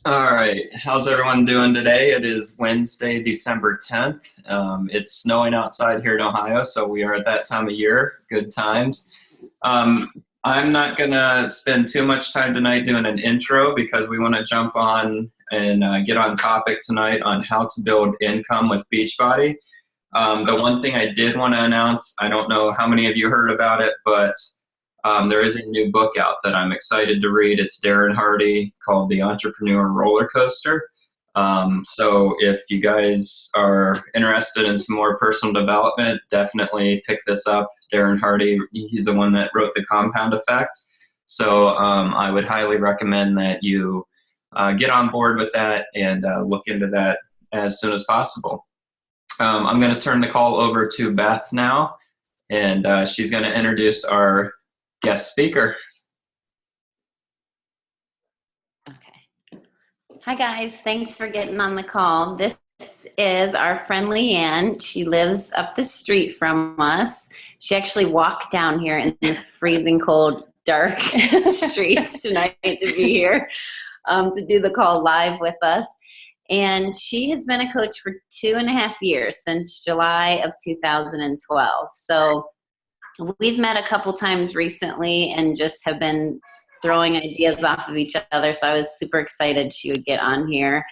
All right, how's everyone doing today? It is Wednesday, December 10th. It's snowing outside here in Ohio, so we are at that time of year. Good times. Um, I'm not going to spend too much time tonight doing an intro because we want to jump on and get on topic tonight on how to build income with Beachbody. The one thing I did want to announce, I don't know how many of you heard about it, but there is a new book out that I'm excited to read. It's Darren Hardy called The Entrepreneur Roller Coaster. So if you guys are interested in some more personal development, definitely pick this up. Darren Hardy, he's the one that wrote The Compound Effect. So I would highly recommend that you get on board with that and look into that as soon as possible. I'm going to turn the call over to Beth now, and she's going to introduce our guest speaker. Okay. Hi guys, thanks for getting on the call. This is our friend Leanne. She lives up the street from us. She actually walked down here in the freezing cold, dark streets tonight to be here to do the call live with us. And she has been a coach for 2.5 years, since July of 2012. So we've met a couple times recently and just have been throwing ideas off of each other. So I was super excited she would get on here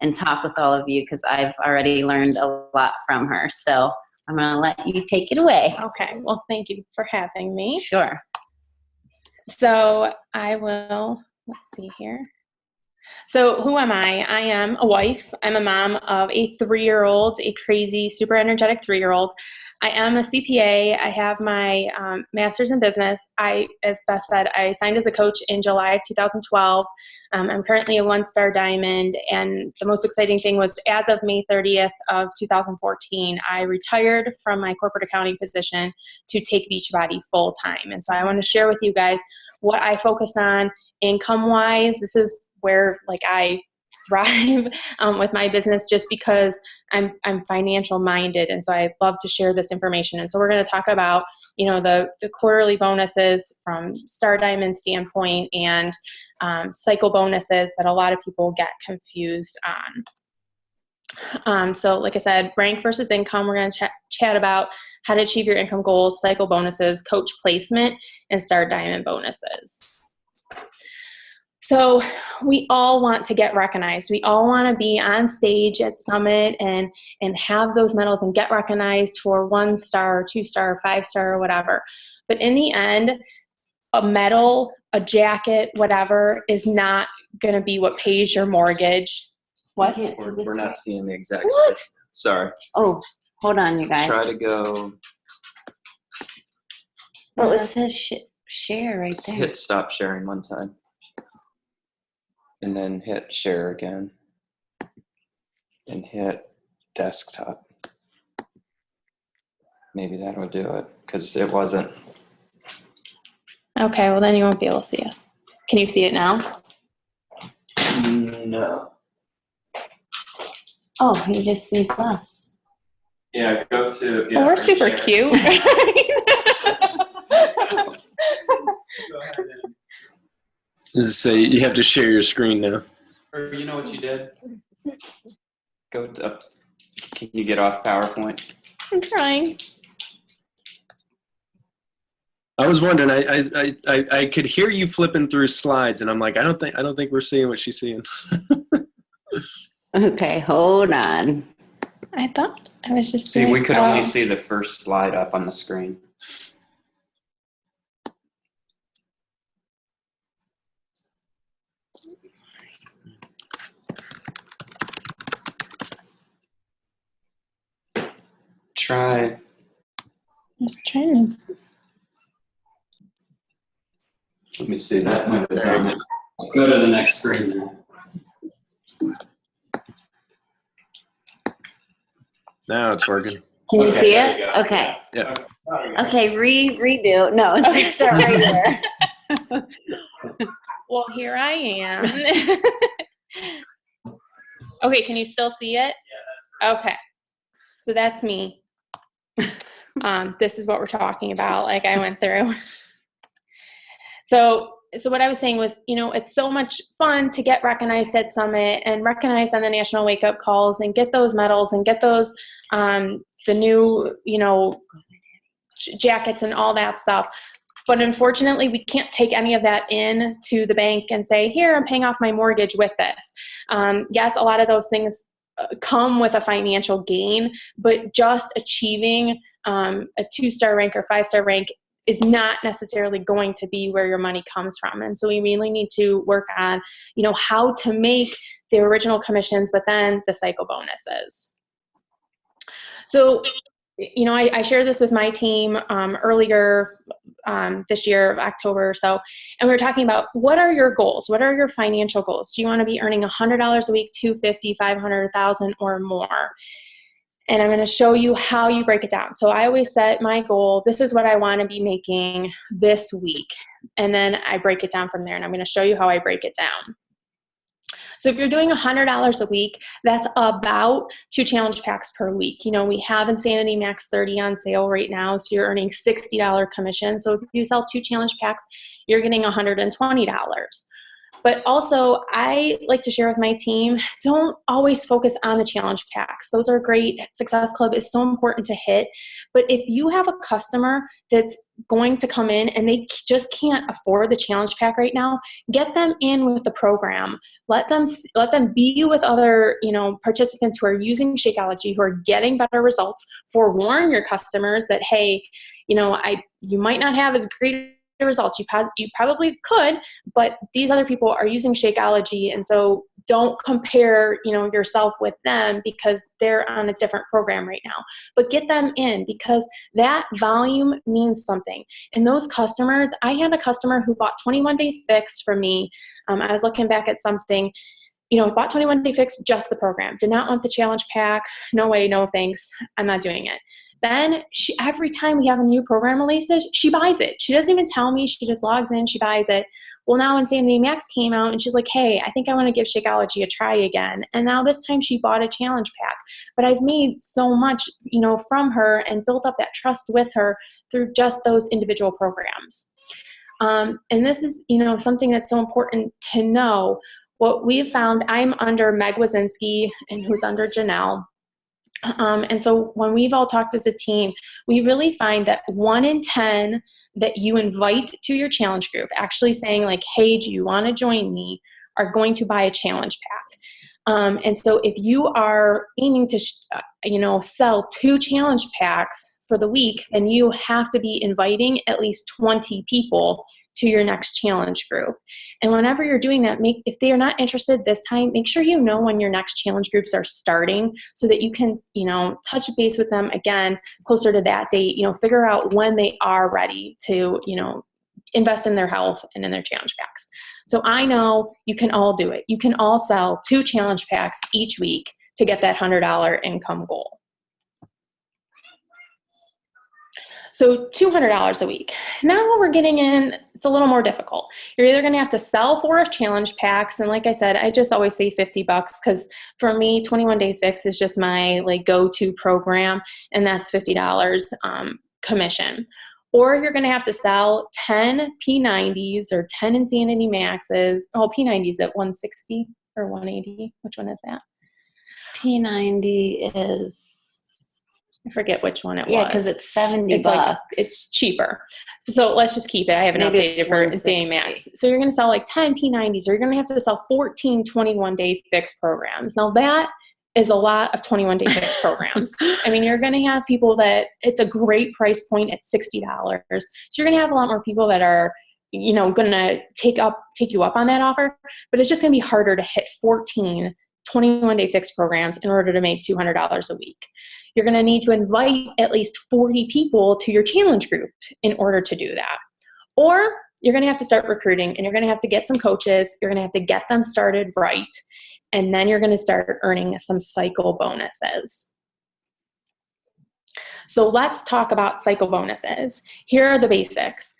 and talk with all of you because I've already learned a lot from her. So I'm going to let you take it away. Okay. Well, thank you for having me. Sure. So I will, let's see here. So who am I? I am a wife. I'm a mom of a 3-year-old, a crazy, super energetic 3-year-old. I am a CPA. I have my master's in business. As Beth said, I signed as a coach in July of 2012. I'm currently a 1-star diamond. And the most exciting thing was as of May 30th of 2014, I retired from my corporate accounting position to take Beachbody full time. And so I want to share with you guys what I focused on income-wise. This is where I thrive with my business, just because I'm financial minded. And so I love to share this information. And so we're going to talk about, the quarterly bonuses from Star Diamond standpoint and cycle bonuses that a lot of people get confused on. So like I said, rank versus income, we're going to chat about how to achieve your income goals, cycle bonuses, coach placement, and Star Diamond bonuses. So we all want to get recognized. We all want to be on stage at Summit and have those medals and get recognized for 1-star, 2-star, 5-star, or whatever. But in the end, a medal, a jacket, whatever, is not going to be what pays your mortgage. What? We're not seeing the exact What? schedule. Sorry. Oh, hold on, you guys. Try to go. Well, it says share right there. Hit stop sharing one time. And then hit share again. And hit desktop. Maybe that'll do it, because it wasn't. Okay, well then you won't be able to see us. Can you see it now? No. Oh, he just sees us. Yeah, go to. Yeah, well, we're super cute. Go ahead and, Does it say you have to share your screen now? or you know what you did? Go to up. Can you get off PowerPoint? I'm trying. I was wondering. I could hear you flipping through slides, and I'm like, I don't think we're seeing what she's seeing. Okay, hold on. I thought I was just See, we could oh. only see the first slide up on the screen. Try. Just trying to. Let me see. That might have done it. Go to the next screen now. Now it's working. Can you Okay, see there it? you go. Okay. Yeah. Okay, redo. No, it's just start right there. Well, here I am. Okay, can you still see it? Yeah, that's great. Okay. So that's me. This is what we're talking about, like I went through. So so what I was saying was, it's so much fun to get recognized at Summit and recognized on the National Wake Up Calls and get those medals and get those, the new, jackets and all that stuff. But unfortunately, we can't take any of that in to the bank and say, here, I'm paying off my mortgage with this. Yes, a lot of those things come with a financial gain, but just achieving a 2-star rank or 5-star rank is not necessarily going to be where your money comes from. And so we really need to work on, how to make the original commissions, but then the cycle bonuses. So, I shared this with my team earlier this year, October or so, and we were talking about what are your goals? What are your financial goals? Do you want to be earning $100 a week, $250, $500, $1,000 or more? And I'm going to show you how you break it down. So I always set my goal. This is what I want to be making this week. And then I break it down from there. And I'm going to show you how I break it down. So if you're doing $100 a week, that's about 2 challenge packs per week. We have Insanity Max 30 on sale right now. So you're earning $60 commission. So if you sell 2 challenge packs, you're getting $120. But also, I like to share with my team, don't always focus on the challenge packs. Those are great. Success Club is so important to hit. But if you have a customer that's going to come in and they just can't afford the challenge pack right now, get them in with the program. Let them be with other, participants who are using Shakeology, who are getting better results. Forewarn your customers that, hey, you might not have as great results. You probably could, but these other people are using Shakeology, and so don't compare, yourself with them because they're on a different program right now. But get them in because that volume means something. And those customers, I had a customer who bought 21-day fix from me. I was looking back at something. Bought 21-day fix, just the program. Did not want the challenge pack. No way, no thanks. I'm not doing it. Then every time we have a new program releases, she buys it. She doesn't even tell me. She just logs in, she buys it. Well, now Insanity Max came out and she's like, hey, I think I want to give Shakeology a try again. And now this time she bought a challenge pack. But I've made so much, from her and built up that trust with her through just those individual programs. And this is, something that's so important to know. What we've found, I'm under Meg Wazinski and who's under Janelle. And so when we've all talked as a team, we really find that 1 in 10 that you invite to your challenge group, actually saying like, hey, do you want to join me, are going to buy a challenge pack. And so if you are aiming to, sell 2 challenge packs for the week, then you have to be inviting at least 20 people to your next challenge group. And whenever you're doing that, if they are not interested this time, make sure when your next challenge groups are starting so that you can, touch base with them again closer to that date, figure out when they are ready to, invest in their health and in their challenge packs. So I know you can all do it. You can all sell 2 challenge packs each week to get that $100 income goal. So $200 a week. Now we're getting in, it's a little more difficult. You're either going to have to sell 4 challenge packs. And like I said, I just always say $50 because for me, 21-day fix is just my go-to program. And that's $50 commission. Or you're going to have to sell 10 P90s or 10 Insanity Maxes. Oh, P90s at 160 or 180. Which one is that? P90 is... I forget which one it was. Yeah, because it's $70. It's cheaper. So let's just keep it. I haven't updated for Insanity Max. So you're going to sell 10 P90s, or you're going to have to sell 14 21-day fix programs. Now that is a lot of 21-day fix programs. I mean, you're going to have people that it's a great price point at $60. So you're going to have a lot more people that are, going to take you up on that offer, but it's just going to be harder to hit 14 21-day fixed programs in order to make $200 a week. You're going to need to invite at least 40 people to your challenge group in order to do that. Or you're going to have to start recruiting, and you're going to have to get some coaches. You're going to have to get them started right. And then you're going to start earning some cycle bonuses. So let's talk about cycle bonuses. Here are the basics.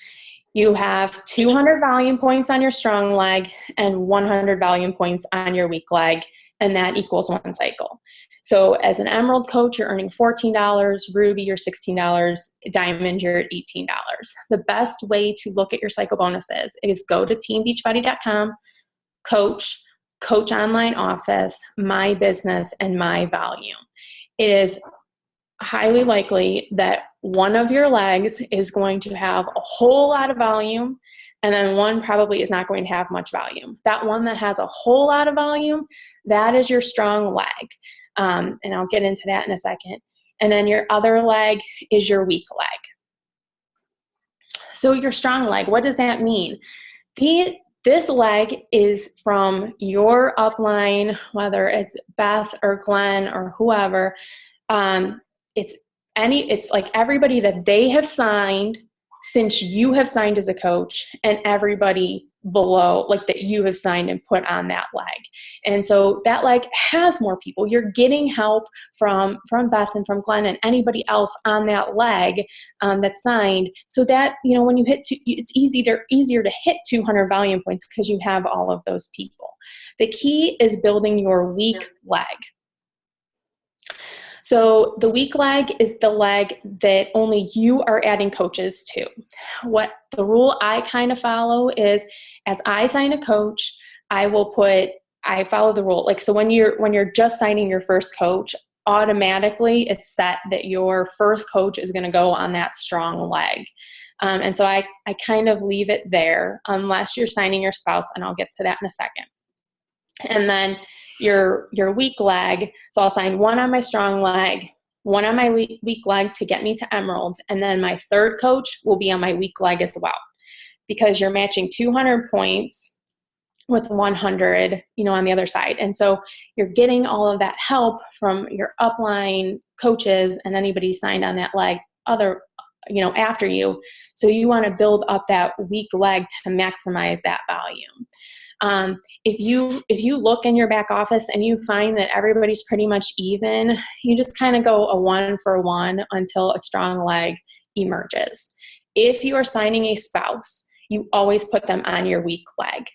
You have 200 volume points on your strong leg and 100 volume points on your weak leg. and that equals one cycle. So as an Emerald coach, you're earning $14, Ruby, you're $16, Diamond, you're at $18. The best way to look at your cycle bonuses is go to teambeachbody.com, coach online office, my business, and my volume. It is highly likely that one of your legs is going to have a whole lot of volume, and then one probably is not going to have much volume. That one that has a whole lot of volume, that is your strong leg. And I'll get into that in a second. And then your other leg is your weak leg. So your strong leg, what does that mean? This leg is from your upline, whether it's Beth or Glenn or whoever. It's like everybody that they have signed since you have signed as a coach, and everybody below, like that you have signed and put on that leg. And so that leg has more people. You're getting help from Beth and from Glenn and anybody else on that leg that's signed, so that, you know, when you hit it's easier to hit 200 volume points because you have all of those people. The key is building your weak leg. So the weak leg is the leg that only you are adding coaches to. What the rule I kind of follow is, as I sign a coach, I follow the rule. Like, so when you're just signing your first coach, automatically it's set that your first coach is going to go on that strong leg. And so I kind of leave it there unless you're signing your spouse, and I'll get to that in a second. And then your weak leg, so I'll sign one on my strong leg, one on my weak leg to get me to Emerald, and then my third coach will be on my weak leg as well, because you're matching 200 points with 100, you know, on the other side. And so you're getting all of that help from your upline coaches and anybody signed on that leg after you. So you want to build up that weak leg to maximize that volume. If you look in your back office and you find that everybody's pretty much even, you just kind of go a 1-for-1 until a strong leg emerges. If you are signing a spouse, you always put them on your weak leg.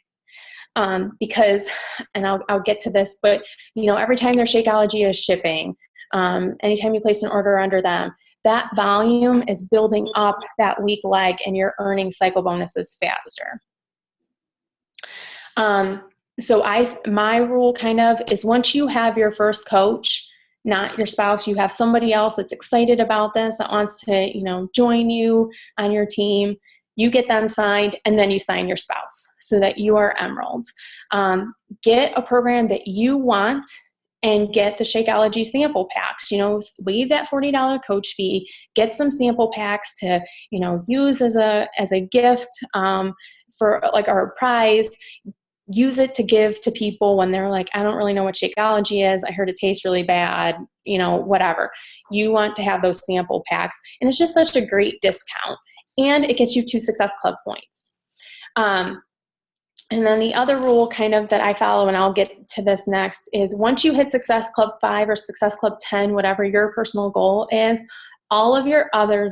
Because, and I'll get to this, but you know, every time their Shakeology is shipping, anytime you place an order under them, that volume is building up that weak leg and you're earning cycle bonuses faster. So my rule kind of is, once you have your first coach, not your spouse, you have somebody else that's excited about this, that wants to, you know, join you on your team, you get them signed, and then you sign your spouse so that you are Emerald. Get a program that you want and get the Shakeology sample packs. You know, waive that $40 coach fee, get some sample packs to, you know, use as a gift for like our prize. Use it to give to people when they're like, I don't really know what Shakeology is. I heard it tastes really bad, you know, whatever. You want to have those sample packs. And it's just such a great discount. And it gets you 2 Success Club points. And then the other rule kind of that I follow, and I'll get to this next, is once you hit Success Club 5 or Success Club 10, whatever your personal goal is, all of your other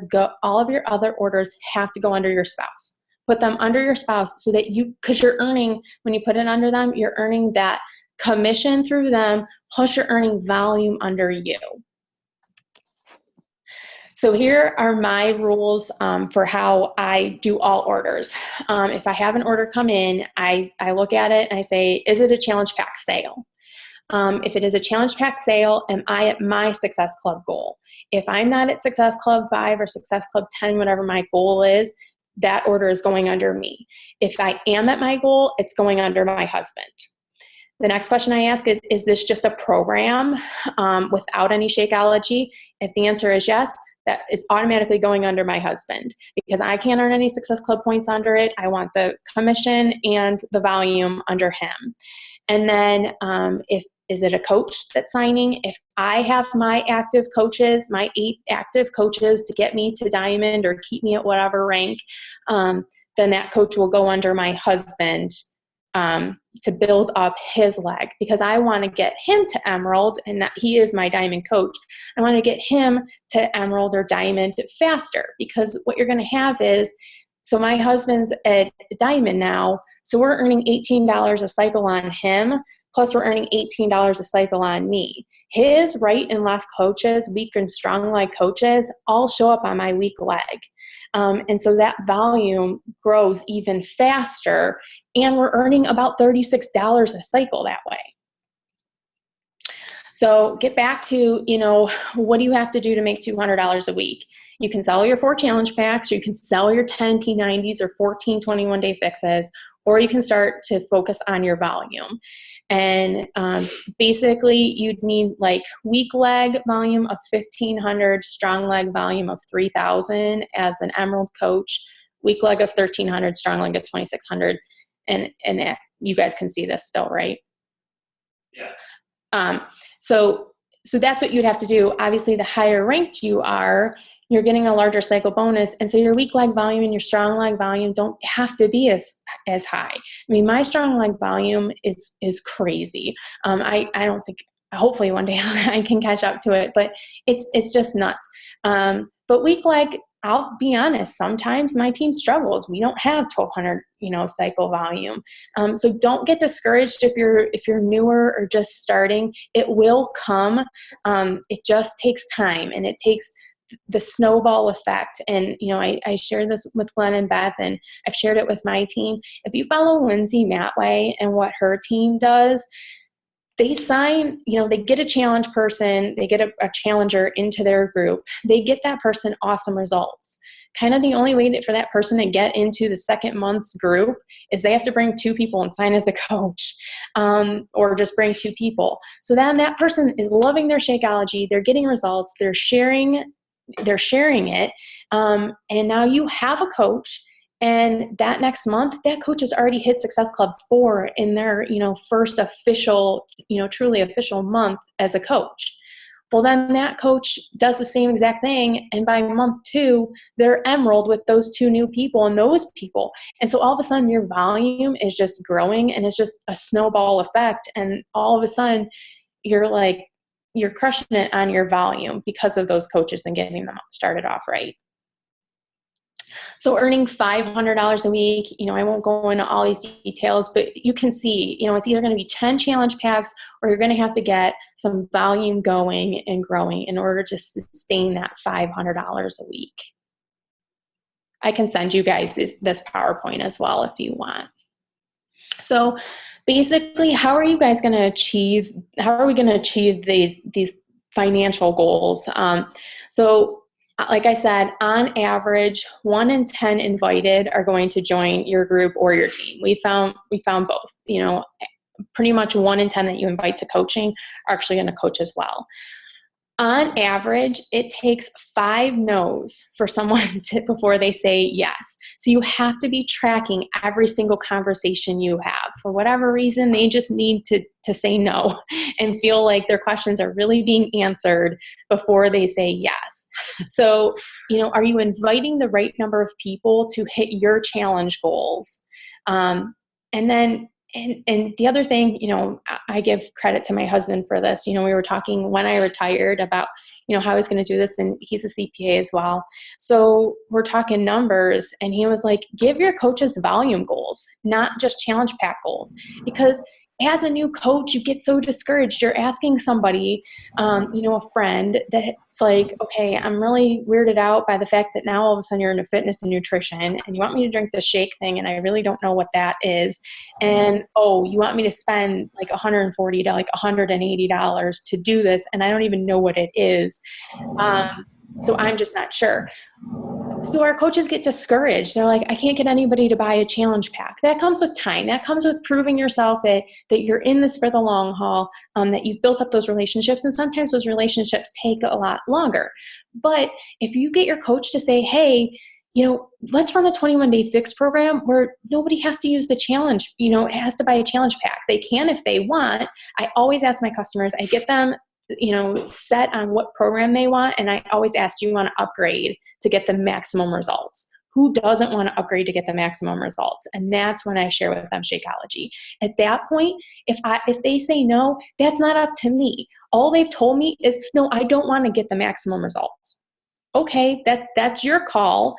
orders have to go under your spouse. Put them under your spouse so that because you're earning, when you put it under them, you're earning that commission through them, plus you're earning volume under you. So here are my rules for how I do all orders. If I have an order come in, I look at it and I say, is it a challenge pack sale? If it is a challenge pack sale, am I at my Success Club goal? If I'm not at Success Club 5 or Success Club 10, whatever my goal is, that order is going under me. If I am at my goal, it's going under my husband. The next question I ask is this just a program without any Shakeology? If the answer is yes, that is automatically going under my husband, because I can't earn any Success Club points under it. I want the commission and the volume under him. And then is it a coach that's signing? If I have my active coaches, my 8 active coaches to get me to Diamond or keep me at whatever rank, then that coach will go under my husband to build up his leg, because I want to get him to Emerald, and that he is my Diamond coach. I want to get him to Emerald or Diamond faster, because what you're going to have is, so my husband's at Diamond now, so we're earning $18 a cycle on him, plus we're earning $18 a cycle on me. His right and left coaches, weak and strong leg coaches, all show up on my weak leg. And so that volume grows even faster, and we're earning about $36 a cycle that way. So get back to, what do you have to do to make $200 a week? You can sell your 4 challenge packs, or you can sell your 10 P90s or 14 21-day fixes, or you can start to focus on your volume. And basically, you'd need like weak leg volume of 1,500, strong leg volume of 3,000 as an Emerald coach, weak leg of 1,300, strong leg of 2,600. And you guys can see this still, right? Yes. So that's what you'd have to do. Obviously, the higher ranked you are, you're getting a larger cycle bonus. And so your weak leg volume and your strong leg volume don't have to be as high. I mean, my strong leg volume is crazy. I don't think, hopefully one day I can catch up to it, but it's just nuts. But weak leg, I'll be honest, sometimes my team struggles. We don't have 1,200, cycle volume. So don't get discouraged if you're newer or just starting. It will come. It just takes time, and it takes the snowball effect. And, I share this with Glenn and Beth, and I've shared it with my team. If you follow Lindsay Matway and what her team does, they sign, they get a challenge person, they get a challenger into their group, they get that person awesome results. Kind of the only way for that person to get into the second month's group is they have to bring 2 people and sign as a coach, or just bring 2 people. So then that person is loving their Shakeology, they're getting results, they're sharing it, and now you have a coach. And that next month, that coach has already hit Success Club 4 in their, first official, truly official month as a coach. Well, then that coach does the same exact thing. And by month 2, they're Emerald with those 2 new people and those people. And so all of a sudden your volume is just growing, and it's just a snowball effect. And all of a sudden you're crushing it on your volume because of those coaches and getting them started off right. So earning $500 a week, I won't go into all these details, but you can see, it's either going to be 10 challenge packs, or you're going to have to get some volume going and growing in order to sustain that $500 a week. I can send you guys this PowerPoint as well if you want. So basically, how are we going to achieve these financial goals? So like I said, on average, 1 in 10 invited are going to join your group or your team. We found both. Pretty much 1 in 10 that you invite to coaching are actually going to coach as well. On average, it takes 5 no's for someone before they say yes. So you have to be tracking every single conversation you have. For whatever reason, they just need to say no and feel like their questions are really being answered before they say yes. So, are you inviting the right number of people to hit your challenge goals? And then And the other thing, I give credit to my husband for this. We were talking when I retired about, how I was going to do this, and he's a CPA as well. So we're talking numbers, and he was like, give your coaches volume goals, not just challenge pack goals. Because as a new coach, you get so discouraged. You're asking somebody, a friend, that it's like, okay, I'm really weirded out by the fact that now all of a sudden you're into fitness and nutrition, and you want me to drink the shake thing, and I really don't know what that is. And, you want me to spend like $140 to like $180 to do this, and I don't even know what it is. So I'm just not sure. So our coaches get discouraged. They're like, I can't get anybody to buy a challenge pack. That comes with time. That comes with proving yourself that you're in this for the long haul, that you've built up those relationships. And sometimes those relationships take a lot longer. But if you get your coach to say, hey, let's run a 21-day fix program where nobody has to use the challenge, has to buy a challenge pack. They can if they want. I always ask my customers, I get them set on what program they want. And I always ask, do you want to upgrade to get the maximum results? Who doesn't want to upgrade to get the maximum results? And that's when I share with them Shakeology. At that point, if they say no, that's not up to me. All they've told me is, no, I don't want to get the maximum results. Okay, that's your call.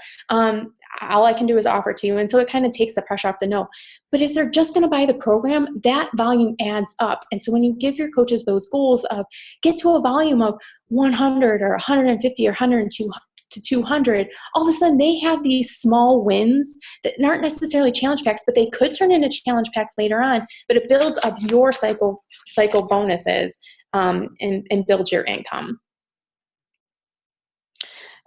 all I can do is offer to you. And so it kind of takes the pressure off the no. But if they're just going to buy the program, that volume adds up. And so when you give your coaches those goals of get to a volume of 100 or 150 or 102 to 200, all of a sudden they have these small wins that aren't necessarily challenge packs, but they could turn into challenge packs later on. But it builds up your cycle bonuses and builds your income.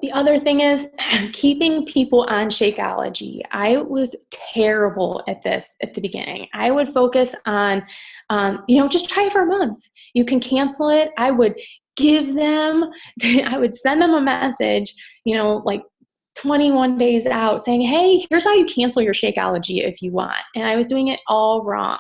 The other thing is keeping people on Shakeology. I was terrible at this at the beginning. I would focus on, just try it for a month. You can cancel it. I would I would send them a message, like 21 days out saying, hey, here's how you cancel your Shakeology if you want. And I was doing it all wrong.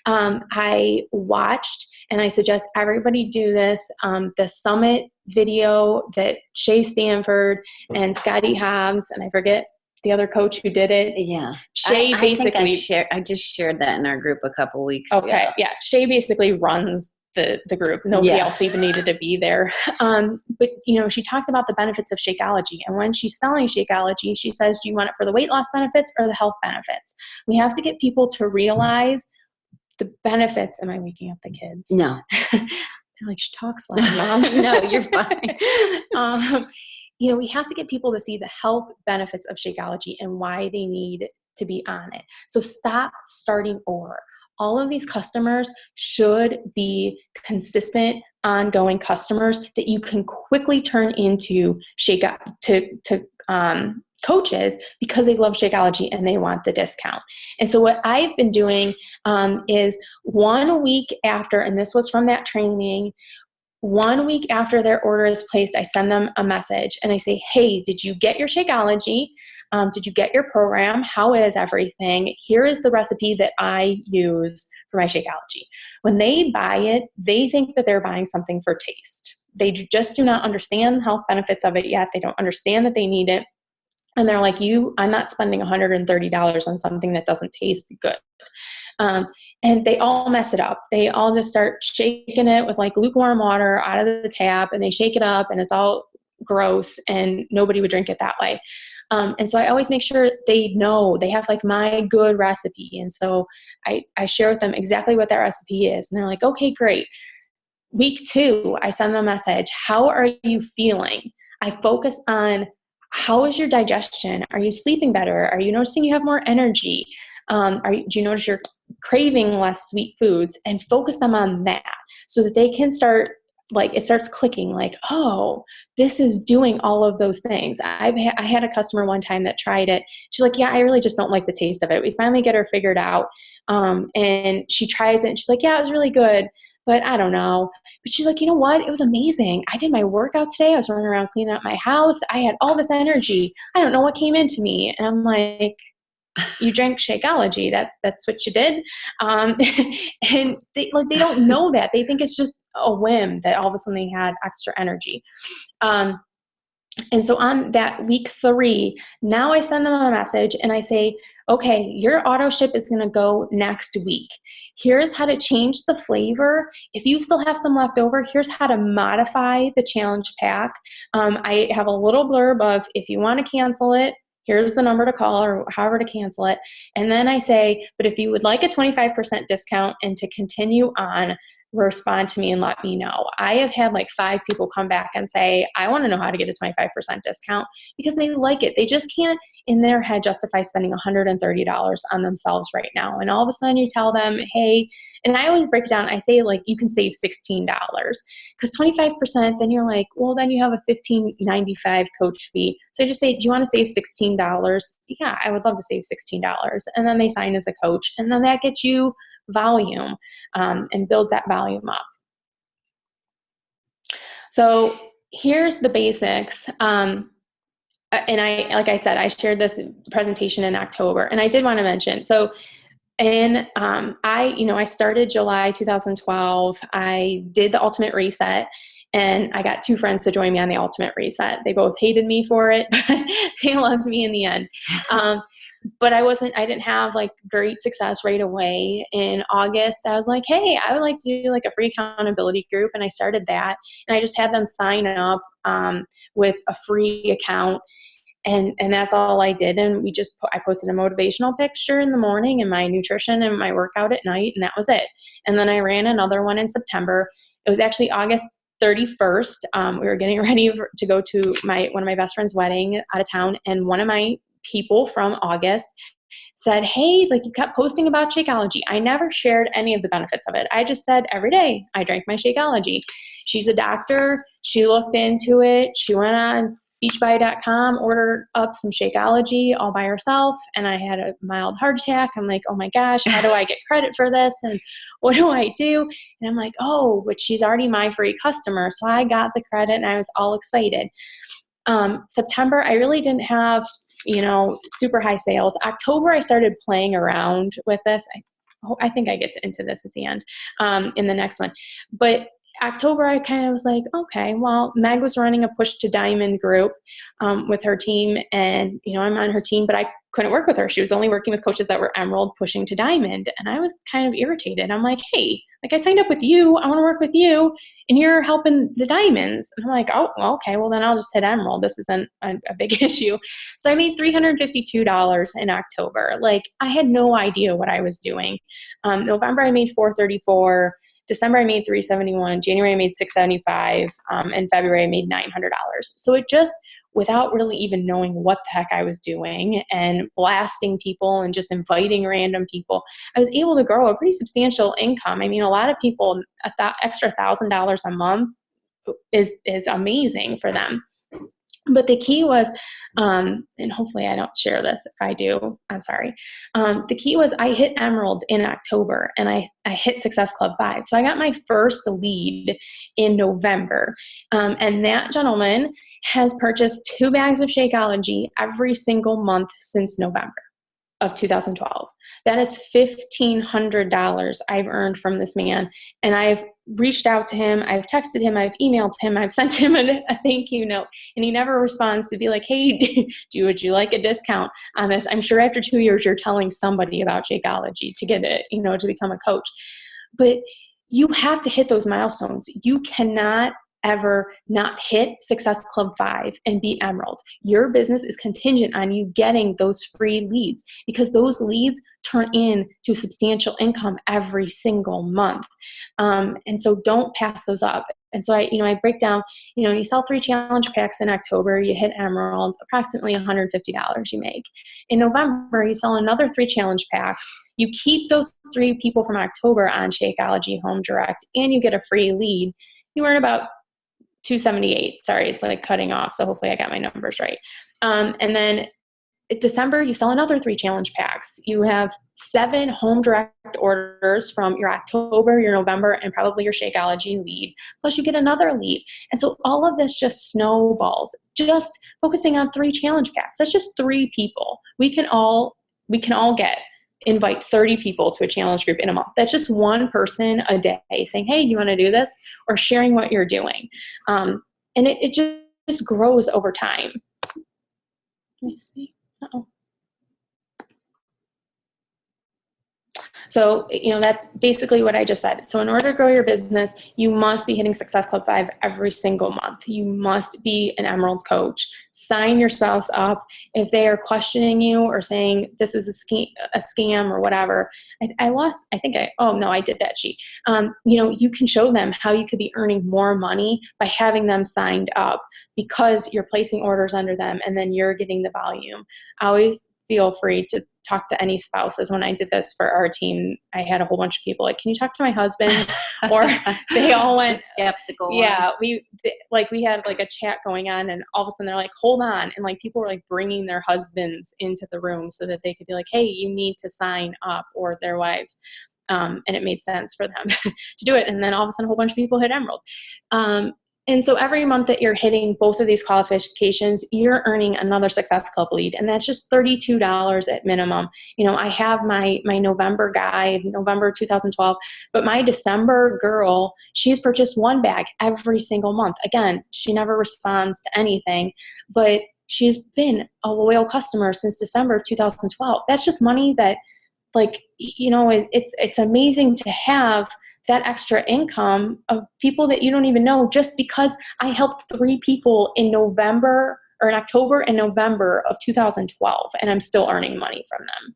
I watched, and I suggest everybody do this, the summit video that Shay Stanford and Scotty Hobbs, and I forget the other coach who did it. Yeah. Shay basically. I just shared that in our group a couple weeks ago. Okay. Yeah. Shay basically runs the group. Nobody else even needed to be there. But she talks about the benefits of Shakeology. And when she's selling Shakeology, she says, do you want it for the weight loss benefits or the health benefits? We have to get people to realize the benefits. Am I waking up the kids? No. They're like, she talks like Mom. No, you're fine. We have to get people to see the health benefits of Shakeology and why they need to be on it. So stop starting over. All of these customers should be consistent, ongoing customers that you can quickly turn into coaches because they love Shakeology and they want the discount. And so what I've been doing is 1 week after, and this was from that training, 1 week after their order is placed, I send them a message and I say, hey, did you get your Shakeology? Did you get your program? How is everything? Here is the recipe that I use for my Shakeology. When they buy it, they think that they're buying something for taste. They just do not understand the health benefits of it yet. They don't understand that they need it. And they're like, I'm not spending $130 on something that doesn't taste good. And they all mess it up. They all just start shaking it with like lukewarm water out of the tap, and they shake it up and it's all gross and nobody would drink it that way. And so I always make sure they know they have like my good recipe. And so I share with them exactly what that recipe is. And they're like, okay, great. Week 2, I send them a message. How are you feeling? I focus on how is your digestion? Are you sleeping better? Are you noticing you have more energy? Do you notice you're craving less sweet foods? And focus them on that so that they can start, like, it starts clicking like, oh, this is doing all of those things. I had a customer one time that tried it. She's like, yeah, I really just don't like the taste of it. We finally get her figured out. And she tries it and she's like, yeah, it was really good, but I don't know. But she's like, you know what? It was amazing. I did my workout today. I was running around cleaning up my house. I had all this energy. I don't know what came into me. And I'm like, you drank Shakeology. That's what you did. And they don't know that. They think it's just a whim that all of a sudden they had extra energy. And so on that week 3, now I send them a message and I say, okay, your auto ship is going to go next week. Here's how to change the flavor. If you still have some left over, here's how to modify the challenge pack. I have a little blurb of, if you want to cancel it, here's the number to call or however to cancel it. And then I say, but if you would like a 25% discount and to continue on, respond to me and let me know. I have had like 5 people come back and say, I want to know how to get a 25% discount, because they like it. They just can't in their head justify spending $130 on themselves right now. And all of a sudden you tell them, hey, and I always break it down. I say, like, you can save $16 because 25%, then you're like, well, then you have a $15.95 coach fee. So I just say, do you want to save $16? Yeah, I would love to save $16. And then they sign as a coach, and then that gets you volume and builds that volume up. So here's the basics. And like I said, I shared this presentation in October, and I did want to mention, so I started July 2012. I did the Ultimate Reset, and I got 2 friends to join me on the Ultimate Reset. They both hated me for it, but they loved me in the end. But I didn't have like great success right away. In August, I was like, hey, I would like to do like a free accountability group. And I started that, and I just had them sign up with a free account. And that's all I did. And I posted a motivational picture in the morning and my nutrition and my workout at night, and that was it. And then I ran another one in September. It was actually August 31st. We were getting ready to go to one of my best friend's wedding out of town. And one of my people from August said, hey, like, you kept posting about Shakeology. I never shared any of the benefits of it. I just said every day I drank my Shakeology. She's a doctor. She looked into it. She went on beachbody.com, ordered up some Shakeology all by herself, and I had a mild heart attack. I'm like, oh my gosh, how do I get credit for this? And what do I do? And I'm like, oh, but she's already my free customer. So I got the credit and I was all excited. September, I really didn't have, super high sales. October, I started playing around with this. I think I get into this at the end, in the next one. But October, I kind of was like, okay, well, Meg was running a Push to Diamond group with her team, and I'm on her team, but I couldn't work with her. She was only working with coaches that were Emerald pushing to Diamond, and I was kind of irritated. I'm like, hey, like, I signed up with you, I want to work with you, and you're helping the Diamonds. And I'm like, oh, well, okay, well then I'll just hit Emerald. This isn't a big issue. So I made $352 in October. Like, I had no idea what I was doing. November, I made $434. December, I made $371. January, I made $675. And February, I made $900. So it just, without really even knowing what the heck I was doing and blasting people and just inviting random people, I was able to grow a pretty substantial income. I mean, a lot of people, extra $1,000 a month is amazing for them. But the key was, and hopefully I don't share this. If I do, I'm sorry. The key was I hit Emerald in October, and I hit Success Club 5. So I got my first lead in November. And that gentleman has purchased 2 bags of Shakeology every single month since November of 2012. That is $1,500 I've earned from this man. And I've reached out to him. I've texted him. I've emailed him. I've sent him a thank you note. And he never responds to be like, hey, would you like a discount on this? I'm sure after 2 years, you're telling somebody about Shakeology to get it, to become a coach. But you have to hit those milestones. You cannot ever not hit Success Club 5 and beat Emerald. Your business is contingent on you getting those free leads, because those leads turn into substantial income every single month. And so don't pass those up. And so I break down, you sell 3 challenge packs in October, you hit Emerald, approximately $150 you make. In November, you sell another 3 challenge packs. You keep those 3 people from October on Shakeology Home Direct, and you get a free lead. You earn about $278. Sorry, it's like cutting off. So hopefully I got my numbers right. And then in December, you sell another 3 challenge packs. You have 7 home direct orders from your October, your November, and probably your Shakeology lead. Plus you get another lead. And so all of this just snowballs. Just focusing on 3 challenge packs. That's just 3 people. We can all invite 30 people to a challenge group in a month. That's just one person a day saying, hey, you want to do this? Or sharing what you're doing. And it just grows over time. Let me see. Uh-oh. So, that's basically what I just said. So in order to grow your business, you must be hitting Success Club 5 every single month. You must be an Emerald coach. Sign your spouse up. If they are questioning you or saying this is a scam or whatever, I did that sheet. You can show them how you could be earning more money by having them signed up, because you're placing orders under them and then you're getting the volume. Always feel free to talk to any spouses. When I did this for our team, I had a whole bunch of people like, can you talk to my husband? Or they all went skeptical. Yeah. We had like a chat going on, and all of a sudden they're like, hold on. And like people were like bringing their husbands into the room so that they could be like, hey, you need to sign up, or their wives. And it made sense for them to do it. And then all of a sudden a whole bunch of people hit Emerald. And so every month that you're hitting both of these qualifications, you're earning another Success Club lead. And that's just $32 at minimum. I have my November guide, November 2012, but my December girl, she's purchased 1 bag every single month. Again, she never responds to anything, but she's been a loyal customer since December of 2012. That's just money that, it's amazing to have that extra income of people that you don't even know, just because I helped 3 people in November or in October and November of 2012, and I'm still earning money from them.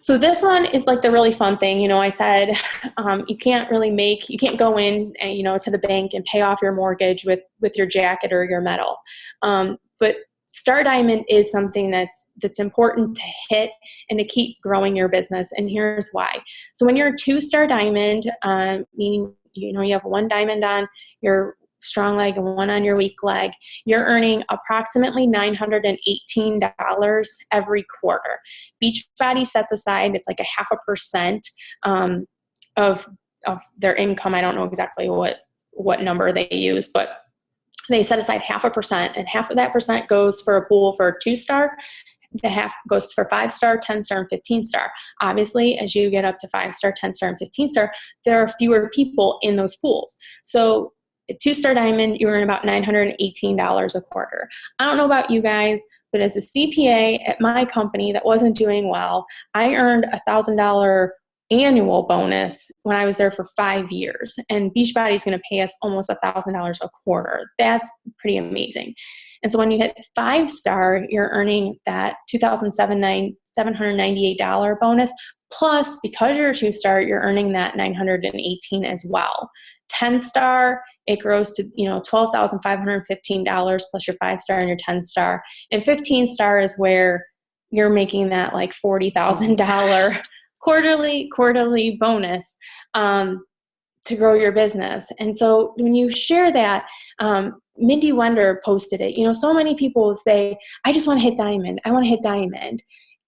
So this one is like the really fun thing. You know, I said you can't go in and, you know, to the bank and pay off your mortgage with your jacket or your medal. But Star Diamond is something that's important to hit and to keep growing your business. And here's why. So when you're a 2-star diamond, meaning, you know, you have 1 diamond on your strong leg and 1 on your weak leg, you're earning approximately $918 every quarter. Beachbody sets aside, it's like a 0.5% of their income. I don't know exactly what number they use, but they set aside 0.5%, and half of that percent goes for a pool for 2-star. The half goes for 5-star, 10-star, and 15-star. Obviously, as you get up to 5-star, 10-star, and 15-star, there are fewer people in those pools. So a 2-star diamond, you earn about $918 a quarter. I don't know about you guys, but as a CPA at my company that wasn't doing well, I earned a $1,000 annual bonus when I was there for 5 years. And Beachbody is going to pay us almost $1,000 a quarter. That's pretty amazing. And so when you hit 5-star, you're earning that $2,798 bonus. Plus, because you're a 2-star, you're earning that $918 as well. 10-star, it grows to, you know, $12,515 plus your 5-star and your 10-star. And 15-star is where you're making that like $40,000 quarterly bonus to grow your business. And so when you share that, Mindy Wender posted it. You know, so many people say, I just want to hit diamond. I want to hit diamond.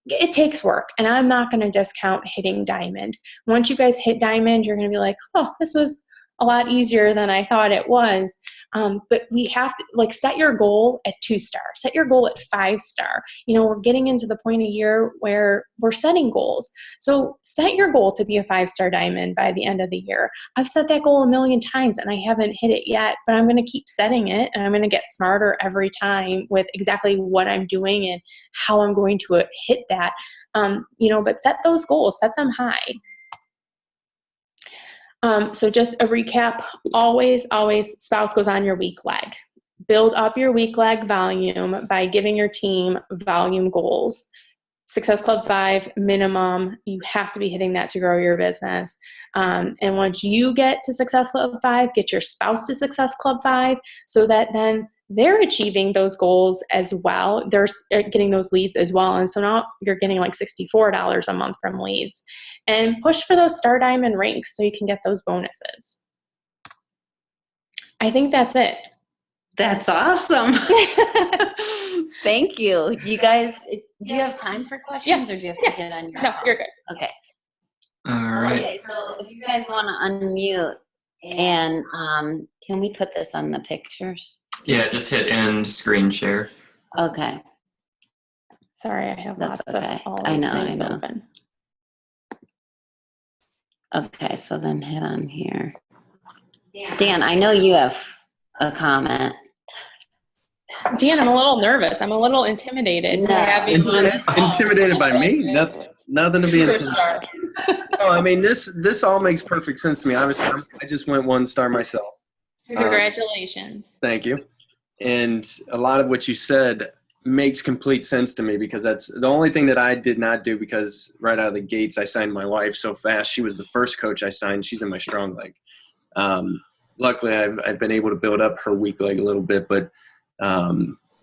It takes work, and I'm not going to discount hitting diamond. Once you guys hit diamond, you're going to be like, oh, this was a lot easier than I thought it was. But we have to set your goal at 2-star, set your goal at 5-star. You know, we're getting into the point of year where we're setting goals. So set your goal to be a 5-star diamond by the end of the year. I've set that goal a million times and I haven't hit it yet, but I'm going to keep setting it, and I'm going to get smarter every time with exactly what I'm doing and how I'm going to hit that. But set those goals, set them high. So just a recap, always spouse goes on your weak leg. Build up your weak leg volume by giving your team volume goals. Success Club 5 minimum, you have to be hitting that to grow your business. And once you get to Success Club 5, get your spouse to Success Club 5 so that then they're achieving those goals as well. They're getting those leads as well. And so now you're getting like $64 a month from leads. And push for those Star Diamond ranks so you can get those bonuses. I think that's it. That's awesome. Thank you. You guys, do you have time for questions or do you have to get on your No, phone? you're good. Okay. All right. Okay, so if you guys want to unmute and can we put this on the pictures? Yeah, just hit end screen share. Okay. Sorry, I have That's lots okay. of all I these know, things I know. open. Okay, so then hit on here. Dan, I know you have a comment. Dan, I'm a little nervous. I'm a little intimidated. No. to have you on this call. Intimidated by me? Nothing to be For intimidated. sure. No, I mean this all makes perfect sense to me. Obviously, I just went 1-star myself. Congratulations. Thank you. And a lot of what you said makes complete sense to me because that's the only thing that I did not do, because right out of the gates I signed my wife so fast. She was the first coach I signed. She's in my strong leg. Luckily, I've been able to build up her weak leg a little bit, but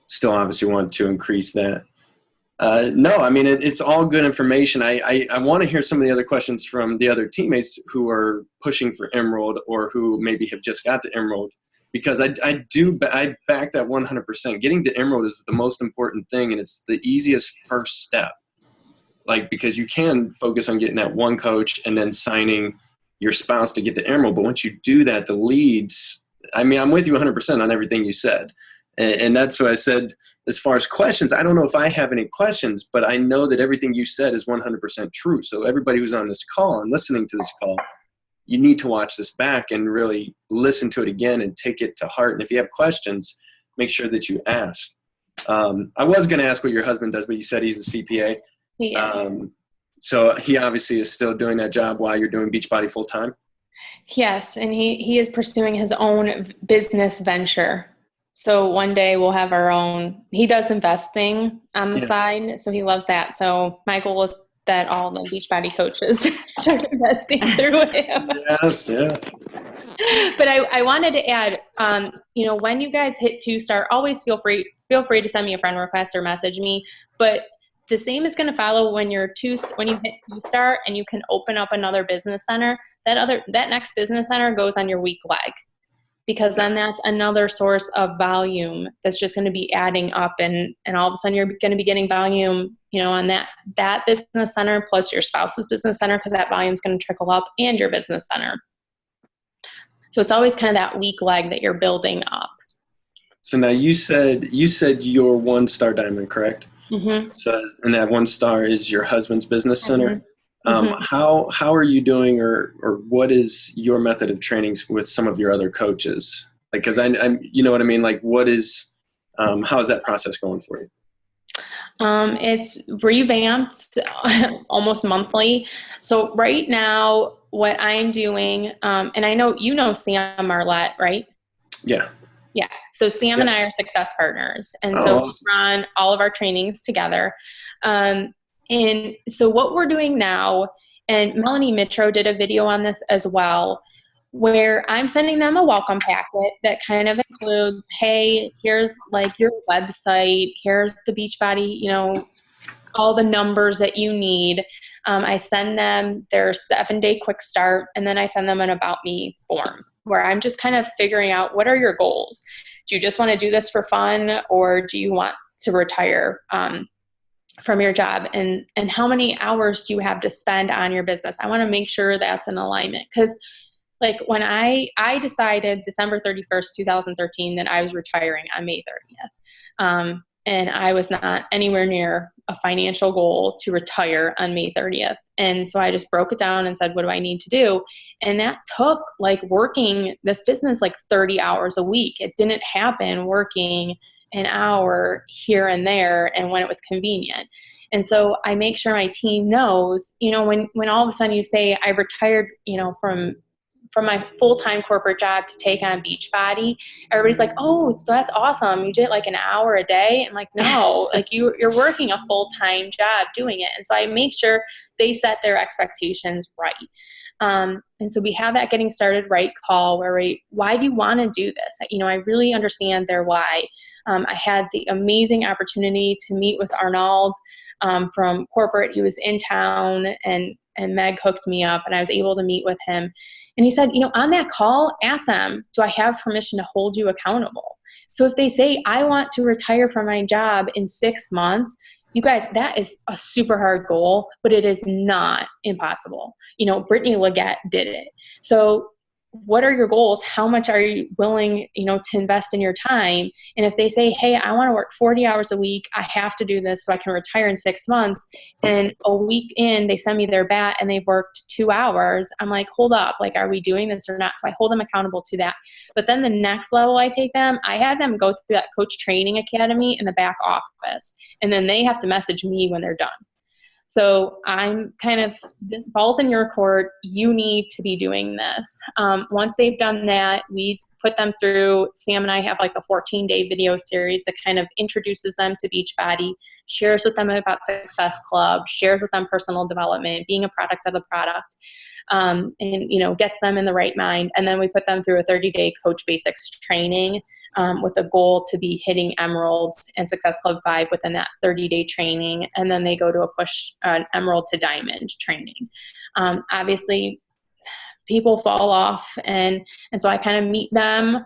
still obviously want to increase that. No, I mean, it's all good information. I want to hear some of the other questions from the other teammates who are pushing for Emerald or who maybe have just got to Emerald, because I back that 100%. Getting to Emerald is the most important thing, and it's the easiest first step. Because you can focus on getting that one coach and then signing your spouse to get to Emerald. But once you do that, the leads, I mean, I'm with you 100% on everything you said. And that's what I said as far as questions. I don't know if I have any questions, but I know that everything you said is 100% true. So everybody who's on this call and listening to this call, you need to watch this back and really listen to it again and take it to heart. And if you have questions, make sure that you ask. I was going to ask what your husband does, but you said he's a CPA. Yeah. So he obviously is still doing that job while you're doing Beachbody full time. Yes, and he is pursuing his own business venture. So one day we'll have our own, he does investing on the Yeah. side, so he loves that. So my goal is that all the Beachbody coaches start investing through him. Yes, yeah. But I wanted to add, when you guys hit 2-star, always feel free to send me a friend request or message me. But the same is going to follow when you hit 2-star and you can open up another business center. That next business center goes on your weak leg, because then that's another source of volume that's just going to be adding up, and all of a sudden you're going to be getting volume, on that business center plus your spouse's business center, because that volume is going to trickle up, and your business center. So it's always kind of that weak leg that you're building up. So now you said you're 1-star diamond, correct? Mm-hmm. So, and that 1 star is your husband's business center. Mm-hmm. How are you doing, or what is your method of training with some of your other coaches? Like, because I'm, you know what I mean? Like, what is, how is that process going for you? It's revamped almost monthly. So right now, what I'm doing, and I know Sam Marlette, right? Yeah. Yeah. So Sam and I are success partners. And Oh, so awesome. we run all of our trainings together. And so what we're doing now, and Melanie Mitro did a video on this as well, where I'm sending them a welcome packet that kind of includes, hey, here's like your website, here's the Beachbody, all the numbers that you need. I send them their 7-day quick start, and then I send them an About Me form, where I'm just kind of figuring out, what are your goals? Do you just want to do this for fun, or do you want to retire from your job? And how many hours do you have to spend on your business? I want to make sure that's in alignment, because like when I decided December 31st, 2013, that I was retiring on May 30th. And I was not anywhere near a financial goal to retire on May 30th. And so I just broke it down and said, what do I need to do? And that took like working this business like 30 hours a week. It didn't happen working an hour here and there and when it was convenient. And so I make sure my team knows, when all of a sudden you say I retired, from my full-time corporate job to take on Beachbody, everybody's like, oh, so that's awesome. You did like an hour a day. I'm like, no, like you're working a full-time job doing it. And so I make sure they set their expectations right. And so we have that getting started right call where why do you want to do this? I really understand their why. I had the amazing opportunity to meet with Arnold from corporate. He was in town, and Meg hooked me up, and I was able to meet with him. And he said, on that call, ask them, do I have permission to hold you accountable? So if they say, I want to retire from my job in 6 months, you guys, that is a super hard goal, but it is not impossible. Brittany Leggett did it. So what are your goals? How much are you willing, to invest in your time? And if they say, hey, I want to work 40 hours a week, I have to do this so I can retire in 6 months. And a week in, they send me their bat and they've worked 2 hours. I'm like, hold up, like, are we doing this or not? So I hold them accountable to that. But then the next level I take them, I had them go through that coach training academy in the back office. And then they have to message me when they're done. So I'm kind of, this ball's in your court. You need to be doing this. Once they've done that, we put them through, Sam and I have like a 14-day video series that kind of introduces them to Beachbody, shares with them about Success Club, shares with them personal development, being a product of the product, and, gets them in the right mind. And then we put them through a 30-day Coach Basics training with a goal to be hitting Emerald and Success Club 5 within that 30-day training. And then they go to a push Emerald to Diamond training. Obviously, people fall off. And so I kind of meet them.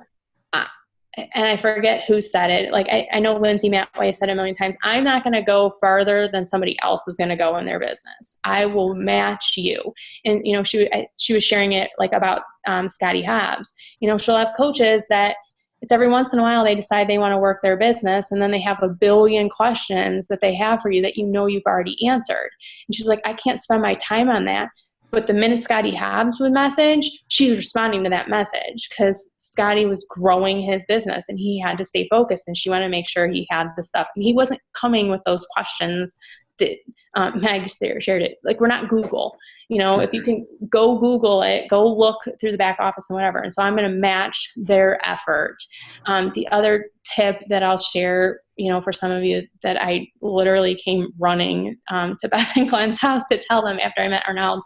And I forget who said it. Like, I know Lindsay Matway said it a million times, I'm not going to go farther than somebody else is going to go in their business. I will match you. And, she was sharing it like about Scotty Hobbs. She'll have coaches that it's every once in a while they decide they want to work their business, and then they have a billion questions that they have for you that you've already answered. And she's like, I can't spend my time on that. But the minute Scotty Hobbs would message, she's responding to that message because Scotty was growing his business and he had to stay focused, and she wanted to make sure he had the stuff. And he wasn't coming with those questions that Meg shared it. Like, we're not Google. If you can go Google it, go look through the back office and whatever. And so I'm going to match their effort. The other tip that I'll share, for some of you, that I literally came running to Beth and Glenn's house to tell them after I met Arnold,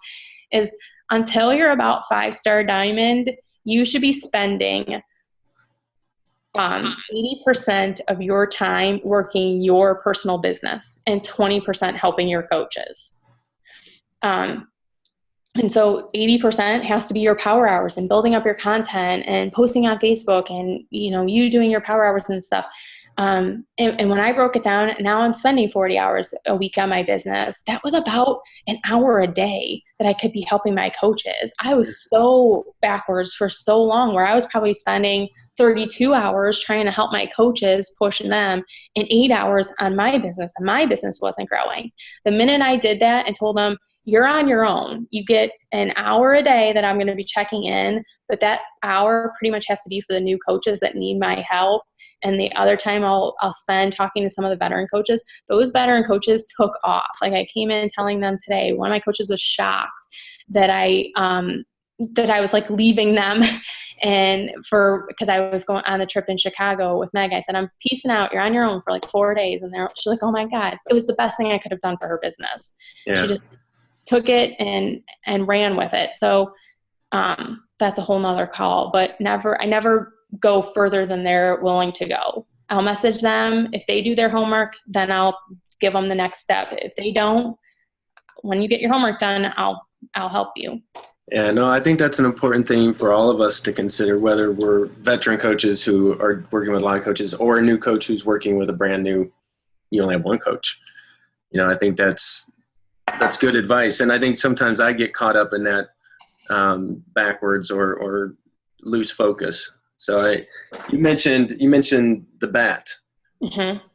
is until you're about 5-star diamond, you should be spending 80% of your time working your personal business and 20% helping your coaches. And so 80% has to be your power hours and building up your content and posting on Facebook and, you doing your power hours and stuff. And when I broke it down, now I'm spending 40 hours a week on my business. That was about an hour a day that I could be helping my coaches. I was so backwards for so long, where I was probably spending 32 hours trying to help my coaches, push them, and 8 hours on my business, and my business wasn't growing. The minute I did that and told them, you're on your own. You get an hour a day that I'm going to be checking in, but that hour pretty much has to be for the new coaches that need my help. And the other time I'll spend talking to some of the veteran coaches. Those veteran coaches took off. Like, I came in telling them today, one of my coaches was shocked that I was like leaving them because I was going on the trip in Chicago with Meg. I said, I'm peacing out. You're on your own for like 4 days. And she's like, oh my God, it was the best thing I could have done for her business. Yeah. She just took it and ran with it. So that's a whole nother call, but I never go further than they're willing to go. I'll message them. If they do their homework, then I'll give them the next step. If they don't, when you get your homework done, I'll help you. Yeah, no, I think that's an important thing for all of us to consider, whether we're veteran coaches who are working with a lot of coaches or a new coach who's working with a brand new, you only have one coach. I think that's good advice. And I think sometimes I get caught up in that backwards or loose focus. So you mentioned the bat. Mm-hmm.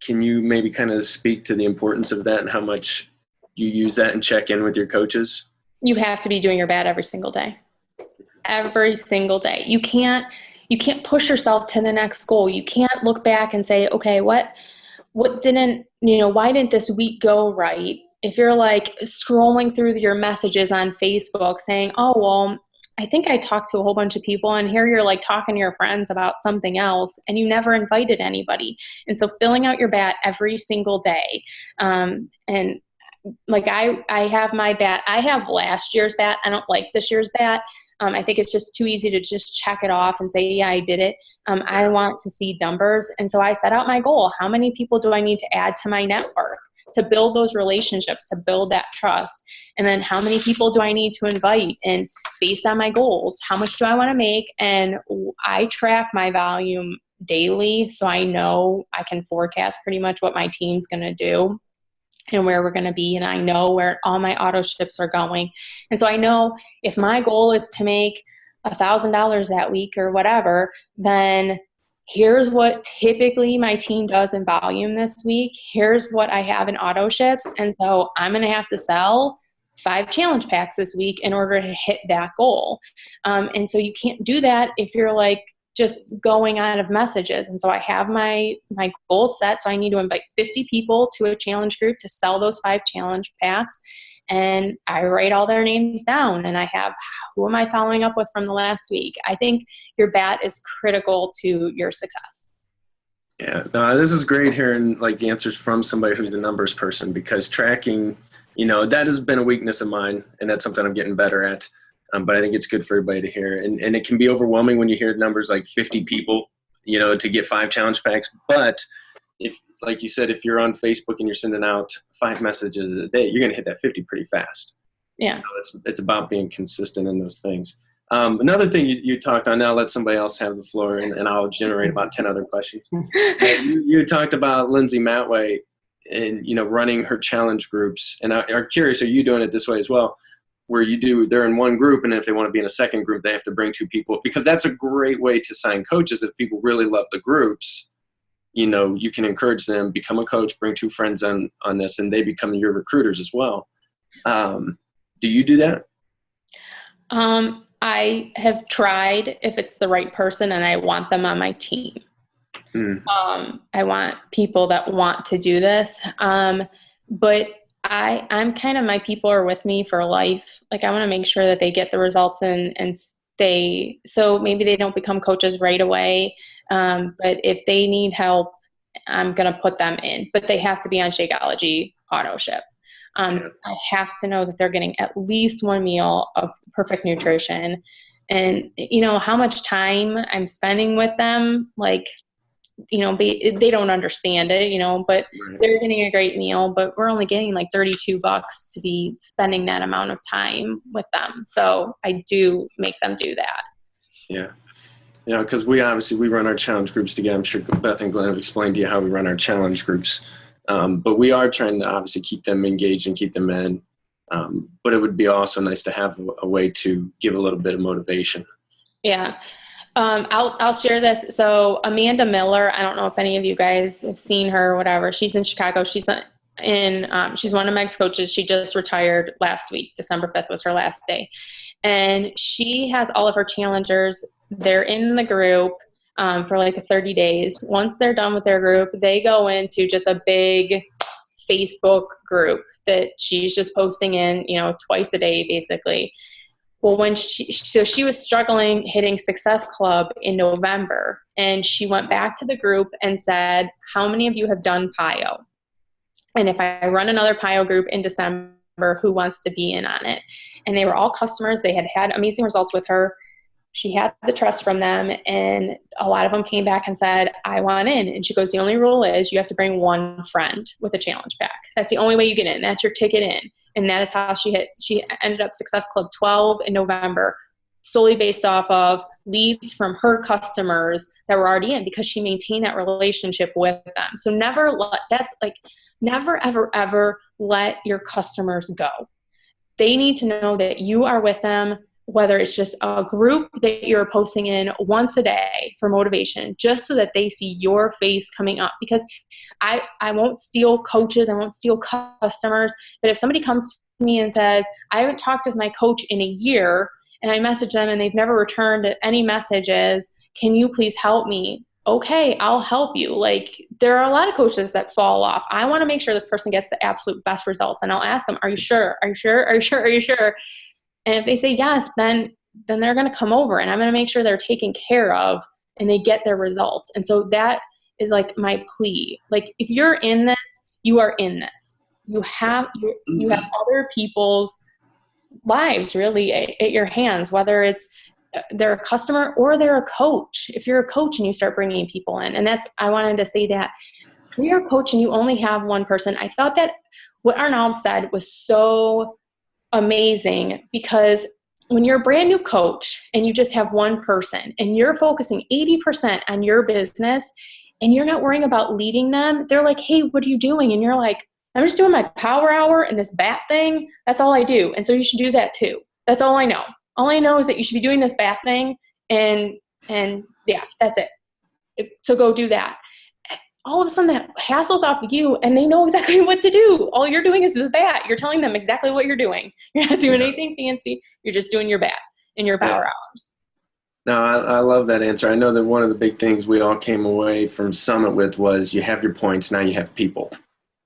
Can you maybe kind of speak to the importance of that and how much you use that and check in with your coaches? You have to be doing your bat every single day. Every single day. You can't push yourself to the next goal. You can't look back and say, okay, what didn't, why didn't this week go right? If you're like scrolling through your messages on Facebook saying, oh, well, I think I talked to a whole bunch of people, and here you're like talking to your friends about something else and you never invited anybody. And so filling out your bat every single day. And like I have my bat. I have last year's bat. I don't like this year's bat. I think it's just too easy to just check it off and say, yeah, I did it. I want to see numbers. And so I set out my goal. How many people do I need to add to my network to build those relationships, to build that trust? And then how many people do I need to invite? And based on my goals, how much do I want to make? And I track my volume daily, so I know I can forecast pretty much what my team's going to do and where we're going to be. And I know where all my auto ships are going. And so I know if my goal is to make $1,000 that week or whatever, then here's what typically my team does in volume this week. Here's what I have in auto ships. And so I'm going to have to sell 5 challenge packs this week in order to hit that goal. And so you can't do that if you're like just going out of messages. And so I have my goal set. So I need to invite 50 people to a challenge group to sell those 5 challenge packs. And I write all their names down, and I have, who am I following up with from the last week? I think your bat is critical to your success. Yeah, no, this is great hearing like answers from somebody who's a numbers person, because tracking, that has been a weakness of mine, and that's something I'm getting better at. But I think it's good for everybody to hear. And it can be overwhelming when you hear numbers like 50 people, to get 5 challenge packs. But if, like you said, if you're on Facebook and you're sending out 5 messages a day, you're going to hit that 50 pretty fast. Yeah. So it's about being consistent in those things. Another thing you talked on, now let somebody else have the floor, and I'll generate about 10 other questions. You talked about Lindsay Matway and, running her challenge groups. And I'm curious, are you doing it this way as well? Where they're in one group, and if they want to be in a second group, they have to bring 2 people, because that's a great way to sign coaches. If people really love the groups, you can encourage them, become a coach, bring 2 friends on this, and they become your recruiters as well. Do you do that? I have tried, if it's the right person and I want them on my team. I want people that want to do this. But I'm kind of, my people are with me for life. Like I want to make sure that they get the results and stay. So maybe they don't become coaches right away. But if they need help, I'm going to put them in, but they have to be on Shakeology auto ship. I have to know that they're getting at least one meal of perfect nutrition, and how much time I'm spending with them, like, they don't understand it, but Right. they're getting a great meal, but we're only getting like $32 to be spending that amount of time with them. So I do make them do that. Yeah. Because we run our challenge groups together. I'm sure Beth and Glenn have explained to you how we run our challenge groups. But we are trying to obviously keep them engaged and keep them in. But it would be also nice to have a way to give a little bit of motivation. Yeah. I'll share this. So Amanda Miller, I don't know if any of you guys have seen her or whatever. She's in Chicago. She's one of Meg's coaches. She just retired last week. December 5th was her last day. And she has all of her challengers. They're in the group for like 30 days. Once they're done with their group, they go into just a big Facebook group that she's just posting in, twice a day, basically. Well, she was struggling hitting Success Club in November, and she went back to the group and said, how many of you have done PIO? And if I run another PIO group in December, who wants to be in on it? And they were all customers. They had amazing results with her. She had the trust from them, and a lot of them came back and said, I want in. And she goes, the only rule is you have to bring one friend with a challenge pack. That's the only way you get in. That's your ticket in. And that is how she ended up Success Club 12 in November, solely based off of leads from her customers that were already in, because she maintained that relationship with them. So never, ever, ever let your customers go. They need to know that you are with them, whether it's just a group that you're posting in once a day for motivation, just so that they see your face coming up. Because I won't steal coaches, I won't steal customers, but if somebody comes to me and says, I haven't talked with my coach in a year, and I message them and they've never returned any messages, can you please help me? Okay, I'll help you. Like, there are a lot of coaches that fall off. I want to make sure this person gets the absolute best results. And I'll ask them, are you sure? Are you sure? Are you sure? Are you sure? And if they say yes, then they're going to come over, and I'm going to make sure they're taken care of and they get their results. And so that is like my plea. Like, if you're in this, you are in this. You have other people's lives really at your hands, whether it's they're a customer or they're a coach. If you're a coach and you start bringing people in, and I wanted to say that when you're a coach and you only have one person, I thought that what Arnold said was so amazing, because when you're a brand new coach and you just have one person and you're focusing 80% on your business and you're not worrying about leading them, they're like, hey, what are you doing? And you're like, I'm just doing my power hour and this BAT thing. That's all I do. And so you should do that too. That's all I know. All I know is that you should be doing this BAT thing, and yeah, that's it. So go do that. All of a sudden that hassle's off of you, and they know exactly what to do. All you're doing is the BAT. You're telling them exactly what you're doing. You're not doing anything fancy. You're just doing your BAT in your power hours. No, I love that answer. I know that one of the big things we all came away from Summit with was you have your points, now you have people.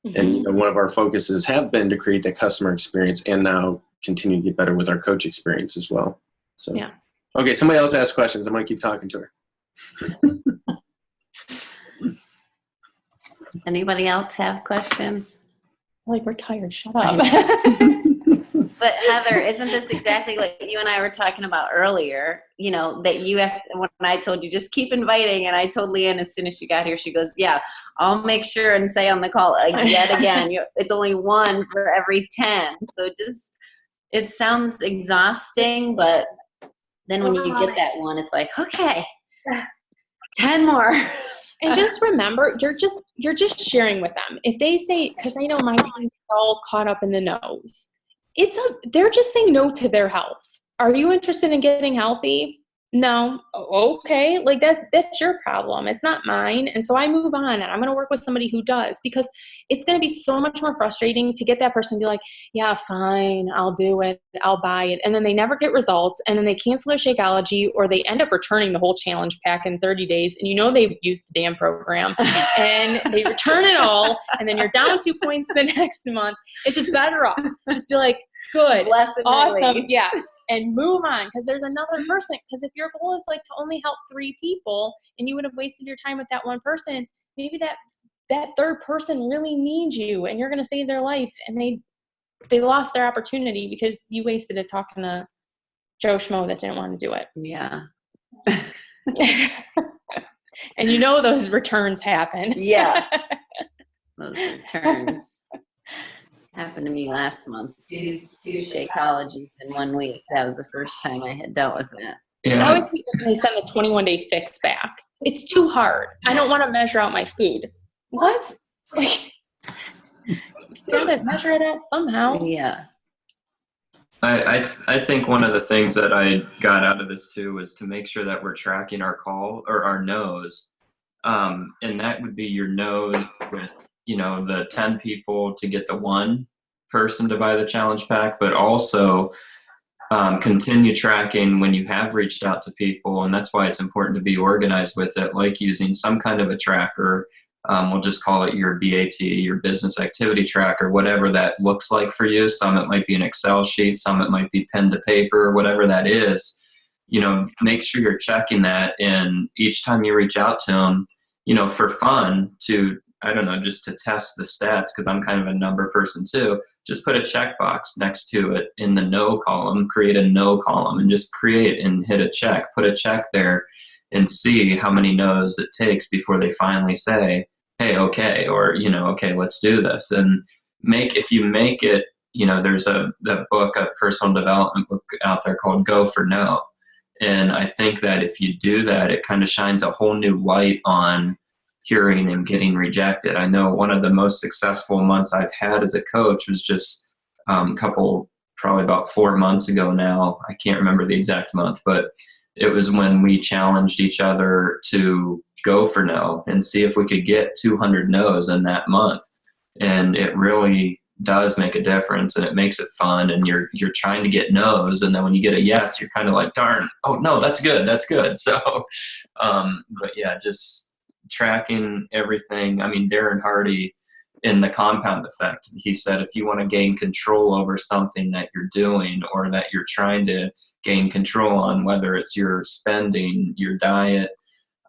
Mm-hmm. And one of our focuses have been to create that customer experience, and now continue to get better with our coach experience as well. So, yeah. Okay, somebody else ask questions. I might keep talking to her. Anybody else have questions? Like, we're tired. Shut up. But Heather, isn't this exactly what you and I were talking about earlier? That you have, when I told you, just keep inviting. And I told Leanne as soon as she got here, she goes, yeah, I'll make sure and say on the call yet again, it's only one for every 10. So it sounds exhausting, but then when you get that one, it's like, okay, 10 more. And just remember, you're just sharing with them. If they say, because I know my team's all caught up in the no's, they're just saying no to their health. Are you interested in getting healthy? no, okay, like that's your problem. It's not mine. And so I move on and I'm going to work with somebody who does, because it's going to be so much more frustrating to get that person to be like, yeah, fine, I'll do it. I'll buy it. And then they never get results, and then they cancel their Shakeology, or they end up returning the whole challenge pack in 30 days. And they've used the damn program and they return it all. And then you're down 2 points the next month. It's just better off. Just be like, good, Blessed awesome. release. Yeah. And move on, because there's another person. Because if your goal is like to only help 3 people and you would have wasted your time with that one person, maybe that third person really needs you and you're going to save their life, and they lost their opportunity because you wasted it talking to Joe Schmo that didn't want to do it. Yeah. And those returns happen. Yeah. Those returns happened to me last month. Two Shakeologies in 1 week. That was the first time I had dealt with that. I Yeah. always hate when they send the 21-day fix back. It's too hard. I don't want to measure out my food. What? Like, you gotta measure it out somehow. Yeah. I think one of the things that I got out of this too was to make sure that we're tracking our call or our no's. And that would be your no's with, the 10 people to get the 1 person to buy the challenge pack, but also continue tracking when you have reached out to people. And that's why it's important to be organized with it, like using some kind of a tracker. We'll just call it your BAT, your business activity tracker, whatever that looks like for you. Some it might be an Excel sheet, some it might be pen to paper, whatever that is. Make sure you're checking that. And each time you reach out to them, for fun, to, I don't know, just to test the stats, because I'm kind of a number person too, just put a checkbox next to it in the no column, create a no column, and just create and hit a check, put a check there, and see how many no's it takes before they finally say, hey, okay, or, okay, let's do this. And if you make it, there's a personal development book out there called Go for No. And I think that if you do that, it kind of shines a whole new light on hearing and getting rejected. I know one of the most successful months I've had as a coach was just probably about 4 months ago now. I can't remember the exact month, but it was when we challenged each other to go for no and see if we could get 200 no's in that month. And it really does make a difference, and it makes it fun, and you're trying to get no's, and then when you get a yes, you're kind of like, darn, oh no, that's good. So but yeah, just tracking everything. I mean, Darren Hardy in The Compound Effect, he said if you want to gain control over something that you're doing or that you're trying to gain control on, whether it's your spending, your diet,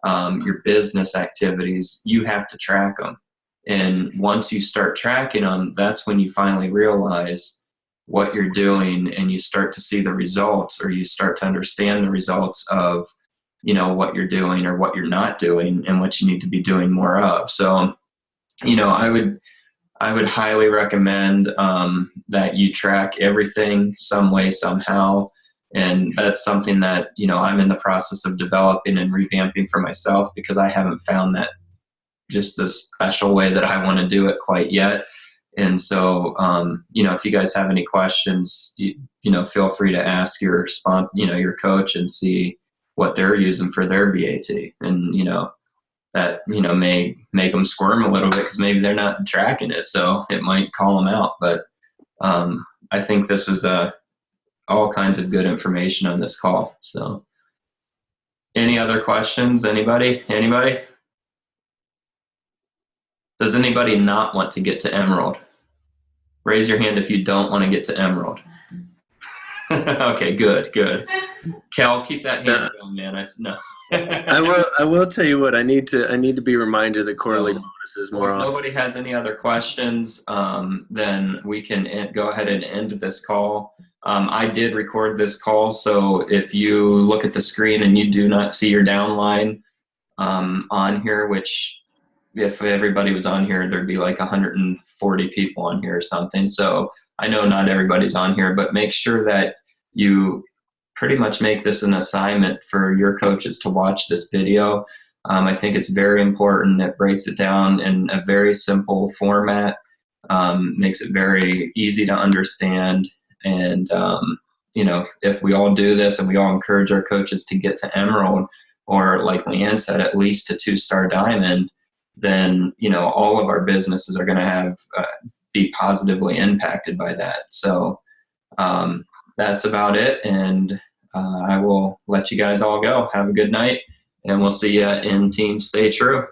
your business activities, you have to track them. And once you start tracking them, that's when you finally realize what you're doing, and you start to see the results, or you start to understand the results of, what you're doing or what you're not doing and what you need to be doing more of. So, I would highly recommend that you track everything some way, somehow. And that's something that, I'm in the process of developing and revamping for myself, because I haven't found that just the special way that I want to do it quite yet. And so, if you guys have any questions, feel free to ask your your coach and see what they're using for their BAT. And, that, may make them squirm a little bit because maybe they're not tracking it. So it might call them out. But I think this was all kinds of good information on this call. So any other questions? Anybody? Does anybody not want to get to Emerald? Raise your hand if you don't want to get to Emerald. Okay, good. Cal, keep that hand going, man. No. I will tell you what, I need to be reminded the quarterly bonuses more If often. nobody has any other questions, then we can go ahead and end this call. I did record this call, so if you look at the screen and you do not see your downline on here, which if everybody was on here, there'd be like 140 people on here or something. So I know not everybody's on here, but make sure that you pretty much make this an assignment for your coaches to watch this video. I think it's very important. It breaks it down in a very simple format, makes it very easy to understand, and if we all do this and we all encourage our coaches to get to Emerald, or like Leanne said, at least to 2-star diamond, then, all of our businesses are going to have, be positively impacted by that. So that's about it. And I will let you guys all go. Have a good night, and we'll see you in Team Stay True.